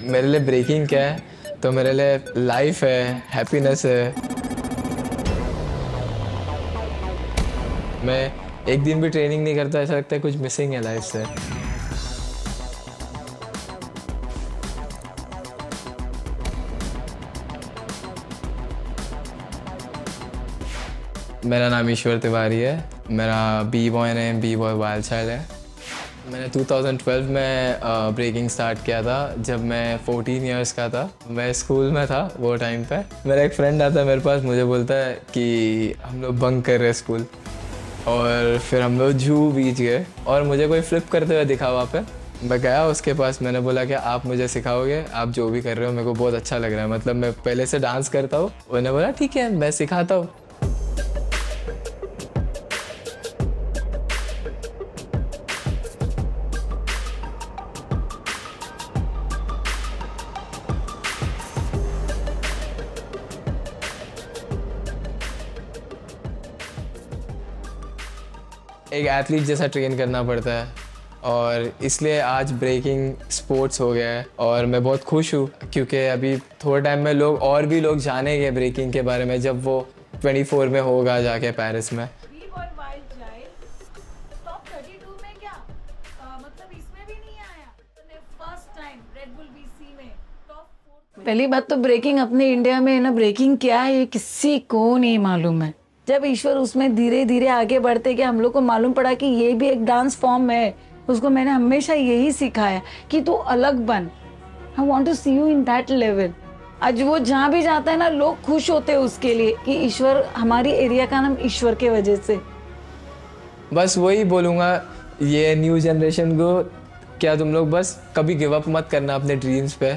मेरे लिए ब्रेकिंग क्या है, तो मेरे लिए लाइफ है, हैप्पीनेस है। मैं एक दिन भी ट्रेनिंग नहीं करता, ऐसा लगता है कुछ मिसिंग है लाइफ से। मेरा नाम ईश्वर तिवारी है। मेरा B boy name B boy wild child है। मैंने 2012 में ब्रेकिंग स्टार्ट किया था जब मैं 14 इयर्स का था। मैं स्कूल में था वो टाइम पे। मेरा एक फ्रेंड आता है मेरे पास, मुझे बोलता है कि हम लोग बंक कर रहे हैं स्कूल, और फिर हम लोग जू बीच गए और मुझे कोई फ्लिप करते हुए दिखा वहाँ पे। मैं गया उसके पास, मैंने बोला कि आप मुझे सिखाओगे, आप जो भी कर रहे हो मेरे को बहुत अच्छा लग रहा है, मतलब मैं पहले से डांस करता हूँ। उन्होंने बोला ठीक है मैं सिखाता हूँ। एक एथलीट जैसा ट्रेन करना पड़ता है, और इसलिए आज ब्रेकिंग स्पोर्ट्स हो गया है। और मैं बहुत खुश हूँ क्योंकि अभी थोड़े टाइम में और भी लोग जानेंगे ब्रेकिंग के बारे में जब वो 24 में होगा जाके पेरिस में। टॉप 32 में क्या मतलब इसमें भी नहीं आया, first time red bull BC में टॉप 4। पहली बात तो ब्रेकिंग अपने इंडिया में है ना, ब्रेकिंग क्या है ये किसी को नहीं मालूम है। जब ईश्वर उसमें धीरे धीरे आगे बढ़ते कि हम लोग को मालूम पड़ा कि ये भी एक डांस फॉर्म है, उसको मैंने हमेशा यही सिखाया कि तू अलग बन। I want to see you in that level. आज वो जहाँ भी जाता है ना, लोग खुश होते हैं उसके लिए कि ईश्वर, हमारी एरिया का नाम ईश्वर के वजह से। बस वही बोलूँगा ये न्यू जनरेशन को, क्या तुम लोग बस कभी गिव अप मत करना अपने ड्रीम्स पे,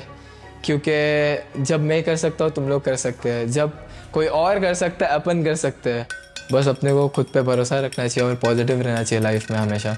क्योंकि जब मैं कर सकता हूँ तुम लोग कर सकते हैं, जब कोई और कर सकता है अपन कर सकते हैं। बस अपने को खुद पे भरोसा रखना चाहिए और पॉजिटिव रहना चाहिए लाइफ में हमेशा।